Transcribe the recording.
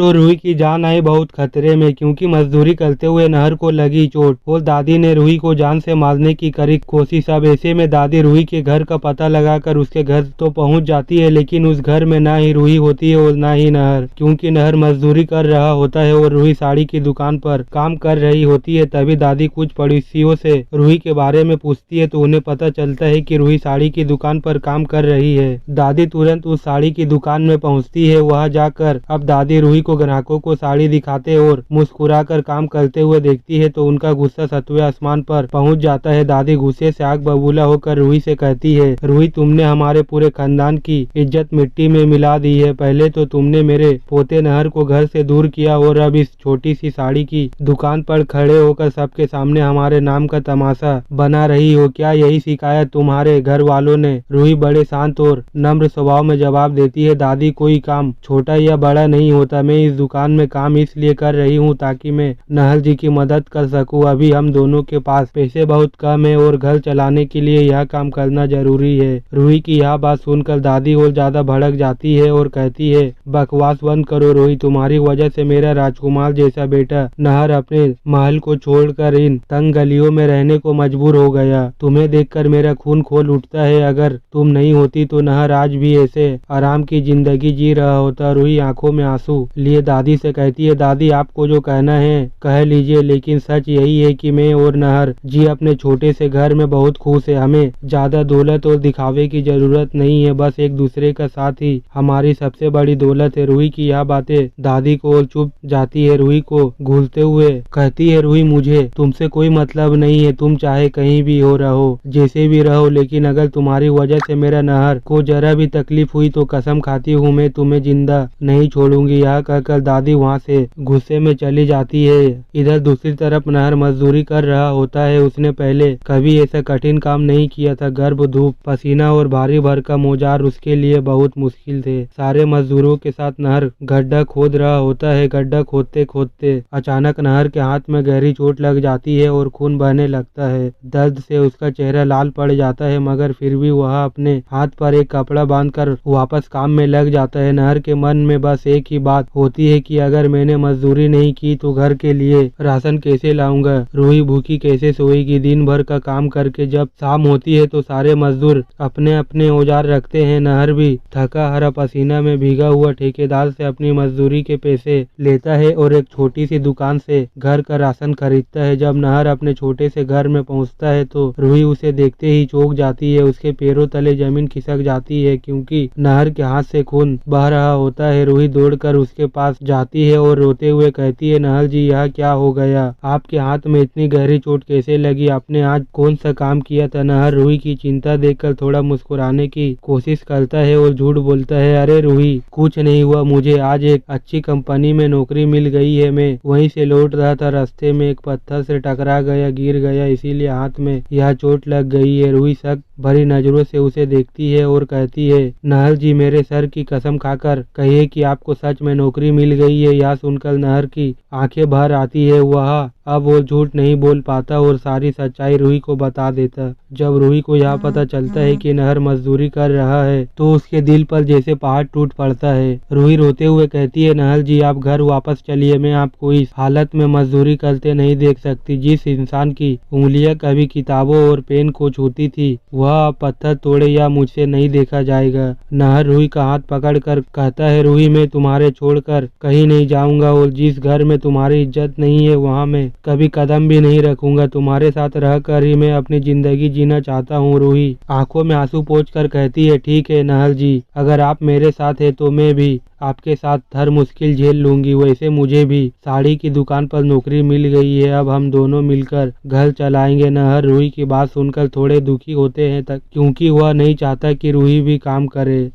तो रूही की जान आई बहुत खतरे में, क्योंकि मजदूरी करते हुए नहर को लगी चोट और दादी ने रूही को जान से मारने की करी कोशिश। अब ऐसे में दादी रूही के घर का पता लगाकर उसके घर तो पहुंच जाती है, लेकिन उस घर में ना ही रूही होती है और ना ही नहर, क्योंकि नहर मजदूरी कर रहा होता है और रूही साड़ी की दुकान पर काम कर रही होती है। तभी दादी कुछ पड़ोसियों से रूही के बारे में पूछती है तो उन्हें पता चलता है कि रूही साड़ी की दुकान पर काम कर रही है। दादी तुरंत उस साड़ी की दुकान में पहुंचती है। वहां जाकर अब दादी रूही को ग्राहकों को साड़ी दिखाते और मुस्कुराकर काम करते हुए देखती है तो उनका गुस्सा सतवें आसमान पर पहुंच जाता है। दादी गुस्से से आग बबूला होकर रूही से कहती है, रूही तुमने हमारे पूरे खानदान की इज्जत मिट्टी में मिला दी है। पहले तो तुमने मेरे पोते नहर को घर से दूर किया और अब इस छोटी सी साड़ी की दुकान पर खड़े होकर सबके सामने हमारे नाम का तमाशा बना रही हो। क्या यही शिकायत तुम्हारे घर वालों ने? रूही बड़े शांत और नम्र स्वभाव में जवाब देती है, दादी कोई काम छोटा या बड़ा नहीं होता। मैं इस दुकान में काम इसलिए कर रही हूँ ताकि मैं नहर जी की मदद कर सकूँ। अभी हम दोनों के पास पैसे बहुत कम है और घर चलाने के लिए यह काम करना जरूरी है। रूही की यह बात सुनकर दादी और ज्यादा भड़क जाती है और कहती है, बकवास बंद करो रूही, तुम्हारी वजह से मेरा राजकुमार जैसा बेटा नहर अपने महल को छोड़कर इन तंग गलियों में रहने को मजबूर हो गया। तुम्हें देखकर मेरा खून खोल उठता है। अगर तुम नहीं होती तो नहर आज भी ऐसे आराम की जिंदगी जी रहा होता। रूही आंखों में आंसू लिए दादी से कहती है, दादी आपको जो कहना है कह लीजिए, लेकिन सच यही है कि मैं और नहर जी अपने छोटे से घर में बहुत खुश है। हमें ज्यादा दौलत और दिखावे की जरूरत नहीं है, बस एक दूसरे का साथ ही हमारी सबसे बड़ी दौलत है। रूही की यह बातें दादी को और चुप जाती है। रूही को घूरते हुए कहती है, रूही मुझे तुमसे कोई मतलब नहीं है, तुम चाहे कहीं भी हो रहो, जैसे भी रहो, लेकिन अगर तुम्हारी वजह से मेरा नहर को जरा भी तकलीफ हुई तो कसम खाती हूँ मैं तुम्हें जिंदा नहीं छोड़ूंगी। यह कहकर दादी वहाँ से गुस्से में चली जाती है। इधर दूसरी तरफ नहर मजदूरी कर रहा होता है। उसने पहले कभी ऐसा कठिन काम नहीं किया था। गर्म धूप, पसीना और भारी भरकम औजार उसके लिए बहुत मुश्किल थे। सारे मजदूरों के साथ नहर गड्ढा खोद रहा होता है। गड्ढा खोदते खोदते अचानक नहर के हाथ में गहरी चोट लग जाती है और खून बहने लगता है। दर्द से उसका चेहरा लाल पड़ जाता है, मगर फिर भी वह अपने हाथ पर एक कपड़ा बांधकर वापस काम में लग जाता है। नहर के मन में बस एक ही बात होती है कि अगर मैंने मजदूरी नहीं की तो घर के लिए राशन कैसे लाऊंगा, रूही भूखी कैसे सोएगी। दिन भर का काम करके जब शाम होती है तो सारे मजदूर अपने अपने औजार रखते हैं। नहर भी थका हरा पसीना में भीगा हुआ ठेकेदार से अपनी मजदूरी के पैसे लेता है और एक छोटी सी दुकान से घर का राशन खरीदता है। जब नहर अपने छोटे से घर में पहुंचता है तो रूही उसे देखते ही चौंक जाती है। उसके पैरों तले जमीन खिसक जाती है, क्योंकि नहर के हाथ से खून बह रहा होता है। रूही दौड़कर उसके पास जाती है और रोते हुए कहती है, नहर जी यह क्या हो गया? आपके हाथ में इतनी गहरी चोट कैसे लगी? आपने आज कौन सा काम किया था? नहर रूही की चिंता देखकर थोड़ा मुस्कुराने की कोशिश करता है और झूठ बोलता है, अरे रूही कुछ नहीं हुआ, मुझे आज एक अच्छी कंपनी में नौकरी मिल गई है। मैं वहीं से लौट रहा था, रास्ते में एक पत्थर से टकरा गया, गिर गया, इसीलिए हाथ में यह चोट लग गई है। रूही शक भरी नजरों से उसे देखती है और कहती है, नहर जी मेरे सर की कसम खाकर कहिए कि आपको सच में नौकरी मिल गई है। यह सुनकर नहर की आंखें भर आती है। वह अब वो झूठ नहीं बोल पाता और सारी सच्चाई रूही को बता देता। जब रूही को यह पता चलता है कि नहर मजदूरी कर रहा है तो उसके दिल पर जैसे पहाड़ टूट पड़ता है। रूही रोते हुए कहती है, नहर जी आप घर वापस चलिए, मैं आपको इस हालत में मजदूरी करते नहीं देख सकती। जिस इंसान की उंगलियां कभी किताबों और पेन को छूती थी वह अब पत्थर तोड़े या मुझसे नहीं देखा जाएगा। नहर रूही का हाथ पकड़कर कहता है, रूही मैं तुम्हारे छोड़कर कहीं नहीं जाऊंगा और जिस घर में तुम्हारी इज्जत नहीं है वहाँ मैं कभी कदम भी नहीं रखूंगा। तुम्हारे साथ रहकर ही मैं अपनी जिंदगी जीना चाहता हूँ। रूही आंखों में आंसू पोंछकर कहती है, ठीक है नहर जी, अगर आप मेरे साथ है तो मैं भी आपके साथ हर मुश्किल झेल लूंगी। वैसे मुझे भी साड़ी की दुकान पर नौकरी मिल गई है, अब हम दोनों मिलकर घर चलाएंगे। नहर रूही की बात सुनकर थोड़े दुखी होते हैं क्योंकि वह नहीं चाहता कि रूही भी काम करे।